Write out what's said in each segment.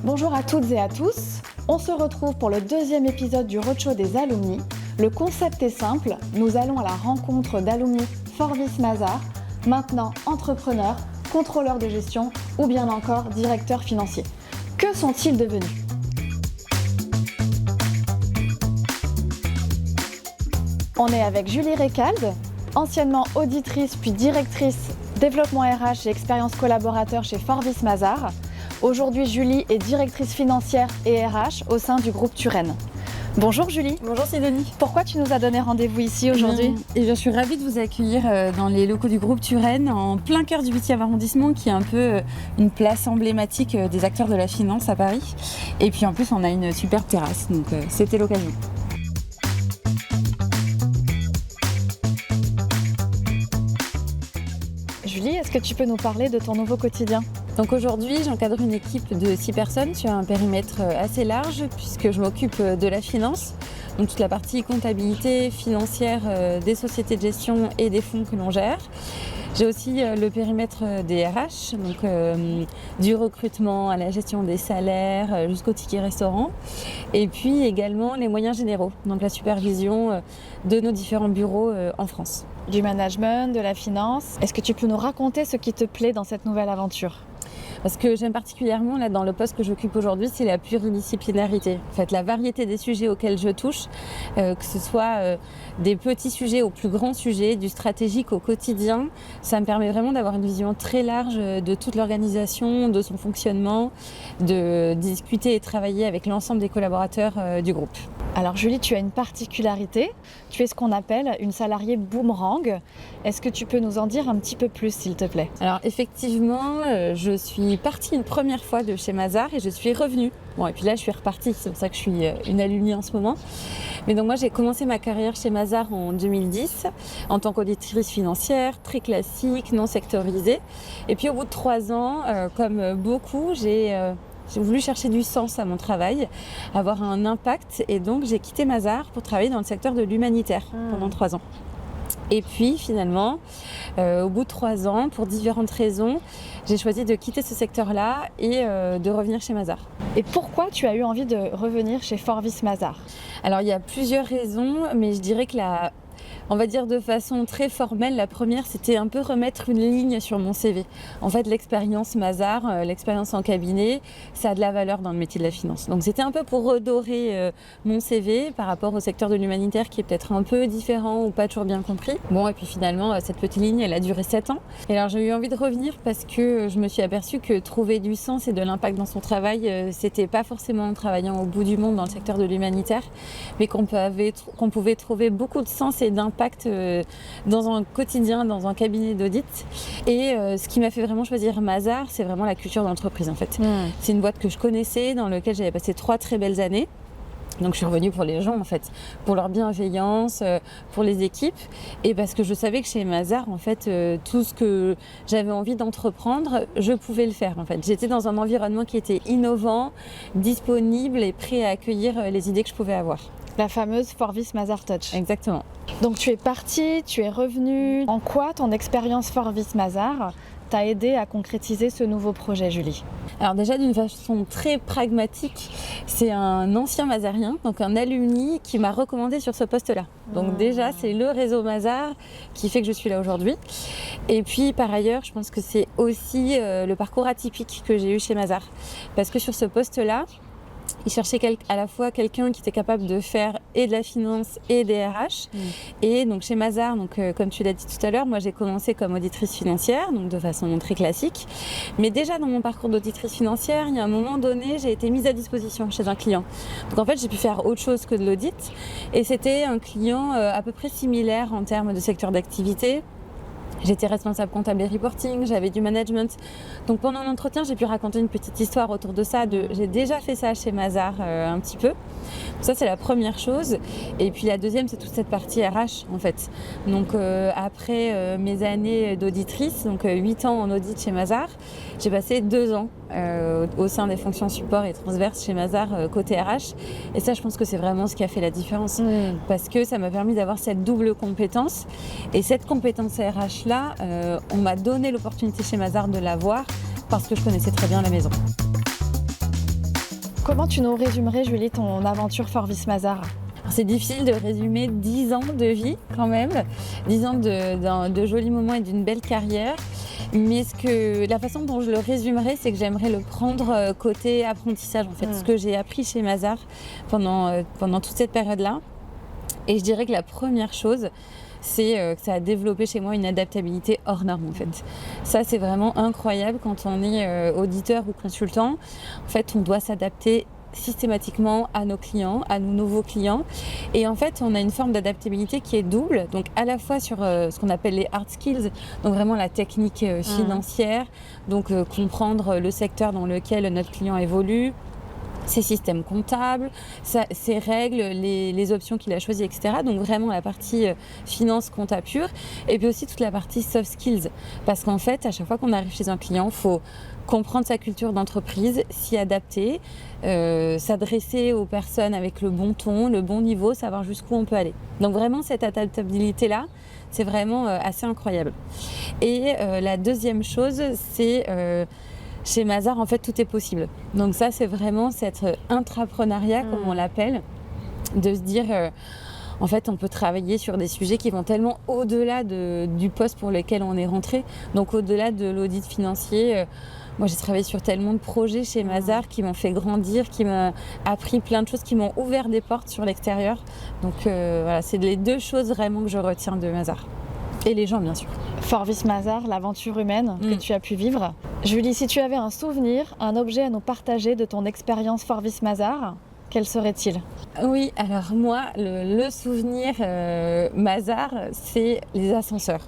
Bonjour à toutes et à tous, on se retrouve pour le deuxième épisode du Roadshow des alumni. Le concept est simple, nous allons à la rencontre d'alumni Forvis Mazars, maintenant entrepreneurs, contrôleurs de gestion ou bien encore directeurs financiers. Que sont-ils devenus ? On est avec Julie Récalde, anciennement auditrice puis directrice développement RH et expérience collaborateur chez Forvis Mazars. Aujourd'hui, Julie est directrice financière et RH au sein du groupe Turenne. Bonjour Julie. Bonjour Sidonie. Pourquoi tu nous as donné rendez-vous ici aujourd'hui ? Je suis ravie de vous accueillir dans les locaux du groupe Turenne, en plein cœur du 8e arrondissement, qui est un peu une place emblématique des acteurs de la finance à Paris. Et puis en plus, on a une superbe terrasse, donc c'était l'occasion. Julie, est-ce que tu peux nous parler de ton nouveau quotidien ? Donc aujourd'hui, j'encadre une équipe de 6 personnes sur un périmètre assez large, puisque je m'occupe de la finance, donc toute la partie comptabilité financière des sociétés de gestion et des fonds que l'on gère. J'ai aussi le périmètre des RH, donc du recrutement à la gestion des salaires jusqu'au ticket restaurant. Et puis également les moyens généraux, donc la supervision de nos différents bureaux en France. Du management, de la finance. Est-ce que tu peux nous raconter ce qui te plaît dans cette nouvelle aventure ? Ce que j'aime particulièrement là, dans le poste que j'occupe aujourd'hui, c'est la pluridisciplinarité. En fait, la variété des sujets auxquels je touche, que ce soit des petits sujets aux plus grands sujets, du stratégique au quotidien, ça me permet vraiment d'avoir une vision très large de toute l'organisation, de son fonctionnement, de discuter et travailler avec l'ensemble des collaborateurs du groupe. Alors Julie, tu as une particularité, tu es ce qu'on appelle une salariée boomerang. Est-ce que tu peux nous en dire un petit peu plus, s'il te plaît ? Alors effectivement, je suis partie une première fois de chez Mazars et je suis revenue. Bon, et puis là, je suis repartie, c'est pour ça que je suis une alumni en ce moment. Mais donc moi, j'ai commencé ma carrière chez Mazars en 2010 en tant qu'auditrice financière, très classique, non sectorisée. Et puis au bout de 3 ans, comme beaucoup, j'ai voulu chercher du sens à mon travail, avoir un impact, et donc j'ai quitté Mazars pour travailler dans le secteur de l'humanitaire pendant 3 ans. Et puis finalement, au bout de 3 ans, pour différentes raisons, j'ai choisi de quitter ce secteur-là et de revenir chez Mazars. Et pourquoi tu as eu envie de revenir chez Forvis Mazars ? Alors il y a plusieurs raisons, mais je dirais que on va dire de façon très formelle, la première, c'était un peu remettre une ligne sur mon CV. En fait, l'expérience Mazars, l'expérience en cabinet, ça a de la valeur dans le métier de la finance. Donc c'était un peu pour redorer mon CV par rapport au secteur de l'humanitaire qui est peut-être un peu différent ou pas toujours bien compris. Bon, et puis finalement, cette petite ligne, elle a duré 7 ans. Et alors j'ai eu envie de revenir parce que je me suis aperçue que trouver du sens et de l'impact dans son travail, c'était pas forcément en travaillant au bout du monde dans le secteur de l'humanitaire, mais qu'on pouvait trouver beaucoup de sens et d'impact dans un quotidien, dans un cabinet d'audit. Et ce qui m'a fait vraiment choisir Mazars, c'est vraiment la culture d'entreprise en fait. C'est une boîte que je connaissais, dans laquelle j'avais passé 3 très belles années. Donc je suis revenue pour les gens en fait, pour leur bienveillance, pour les équipes, et parce que je savais que chez Mazars en fait, tout ce que j'avais envie d'entreprendre, je pouvais le faire en fait. J'étais dans un environnement qui était innovant, disponible et prêt à accueillir les idées que je pouvais avoir. La fameuse Forvis Mazars Touch. Exactement. Donc tu es partie, tu es revenue. En quoi ton expérience Forvis Mazars t'a aidé à concrétiser ce nouveau projet, Julie ? Alors déjà d'une façon très pragmatique, c'est un ancien Mazarien, donc un alumni qui m'a recommandé sur ce poste-là. Donc déjà c'est le réseau Mazars qui fait que je suis là aujourd'hui. Et puis par ailleurs, je pense que c'est aussi le parcours atypique que j'ai eu chez Mazars. Parce que sur ce poste-là, il cherchait à la fois quelqu'un qui était capable de faire et de la finance et des RH. Et donc chez Mazars, donc, comme tu l'as dit tout à l'heure, moi j'ai commencé comme auditrice financière, donc de façon très classique. Mais déjà dans mon parcours d'auditrice financière, il y a un moment donné, j'ai été mise à disposition chez un client. Donc en fait, j'ai pu faire autre chose que de l'audit. Et c'était un client à peu près similaire en termes de secteur d'activité. J'étais responsable comptable et reporting, j'avais du management. Donc pendant l'entretien, j'ai pu raconter une petite histoire autour de ça. J'ai déjà fait ça chez Mazars un petit peu. Donc ça, c'est la première chose. Et puis la deuxième, c'est toute cette partie RH en fait. Donc après mes années d'auditrice, donc 8 ans en audit chez Mazars, j'ai passé 2 ans au sein des fonctions support et transverses chez Mazars côté RH. Et ça, je pense que c'est vraiment ce qui a fait la différence. Parce que ça m'a permis d'avoir cette double compétence. Et cette compétence RH-là, on m'a donné l'opportunité chez Mazars de l'avoir parce que je connaissais très bien la maison. Comment tu nous résumerais, Julie, ton aventure Forvis Mazars? C'est difficile de résumer 10 ans de vie quand même, 10 ans de jolis moments et d'une belle carrière. Mais la façon dont je le résumerais, c'est que j'aimerais le prendre côté apprentissage en fait, ce que j'ai appris chez Mazars pendant toute cette période-là. Et je dirais que la première chose, c'est que ça a développé chez moi une adaptabilité hors norme en fait. Ça, c'est vraiment incroyable quand on est auditeur ou consultant. En fait, on doit s'adapter systématiquement à nos clients, à nos nouveaux clients. Et en fait, on a une forme d'adaptabilité qui est double, donc à la fois sur ce qu'on appelle les hard skills, donc vraiment la technique financière, donc comprendre le secteur dans lequel notre client évolue, ses systèmes comptables, ses règles, les options qu'il a choisies, etc. Donc vraiment la partie finance, compta pure, et puis aussi toute la partie soft skills. Parce qu'en fait, à chaque fois qu'on arrive chez un client, il faut comprendre sa culture d'entreprise, s'y adapter, s'adresser aux personnes avec le bon ton, le bon niveau, savoir jusqu'où on peut aller. Donc vraiment cette adaptabilité-là, c'est vraiment assez incroyable. Et la deuxième chose, c'est... chez Mazars, en fait, tout est possible. Donc ça, c'est vraiment cet intrapreneuriat, comme on l'appelle, de se dire, en fait, on peut travailler sur des sujets qui vont tellement au-delà du poste pour lequel on est rentré. Donc au-delà de l'audit financier, moi, j'ai travaillé sur tellement de projets chez Mazars qui m'ont fait grandir, qui m'ont appris plein de choses, qui m'ont ouvert des portes sur l'extérieur. Donc voilà, c'est les deux choses vraiment que je retiens de Mazars. Et les gens, bien sûr. Forvis Mazars, l'aventure humaine que tu as pu vivre. Julie, si tu avais un souvenir, un objet à nous partager de ton expérience Forvis Mazars, quel serait-il? Oui, alors moi, le souvenir Mazars, c'est les ascenseurs.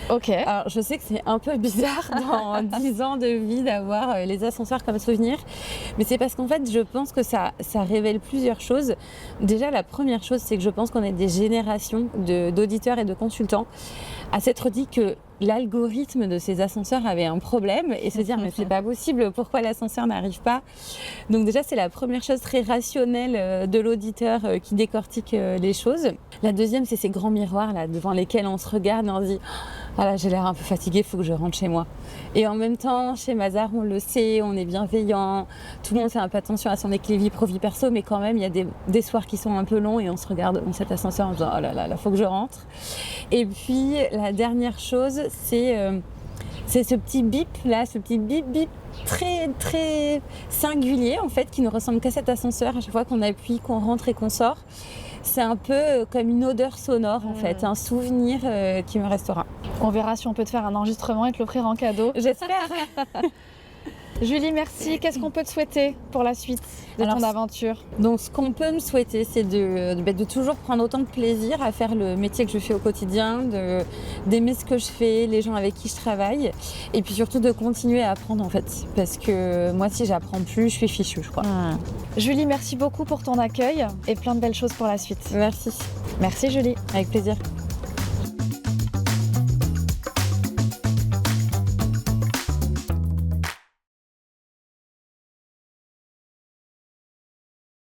Ok. Alors je sais que c'est un peu bizarre dans 10 ans de vie d'avoir les ascenseurs comme souvenir, mais c'est parce qu'en fait je pense que ça révèle plusieurs choses. Déjà la première chose, c'est que je pense qu'on est des générations d'auditeurs et de consultants à s'être dit que l'algorithme de ces ascenseurs avait un problème et se dire mais c'est pas possible, pourquoi l'ascenseur n'arrive pas? Donc déjà c'est la première chose très rationnelle de l'auditeur qui décortique les choses. La deuxième, c'est ces grands miroirs là devant lesquels on se regarde et on se dit voilà, j'ai l'air un peu fatiguée, il faut que je rentre chez moi. Et en même temps, chez Mazars, on le sait, on est bienveillant, tout le monde fait un peu attention à son équilibre vie pro-vie perso, mais quand même, il y a des soirs qui sont un peu longs et on se regarde dans cet ascenseur en disant oh là là, il faut que je rentre. Et puis, la dernière chose, c'est ce petit bip là, ce petit bip bip très très singulier en fait, qui ne ressemble qu'à cet ascenseur à chaque fois qu'on appuie, qu'on rentre et qu'on sort. C'est un peu comme une odeur sonore en fait, un souvenir qui me restera. On verra si on peut te faire un enregistrement et te l'offrir en cadeau. J'espère. Julie, merci. Qu'est-ce qu'on peut te souhaiter pour la suite de ton aventure? Donc, ce qu'on peut me souhaiter, c'est de toujours prendre autant de plaisir à faire le métier que je fais au quotidien, d'aimer ce que je fais, les gens avec qui je travaille, et puis surtout de continuer à apprendre en fait. Parce que moi, si j'apprends plus, je suis fichue, je crois. Julie, merci beaucoup pour ton accueil et plein de belles choses pour la suite. Merci. Merci Julie. Avec plaisir.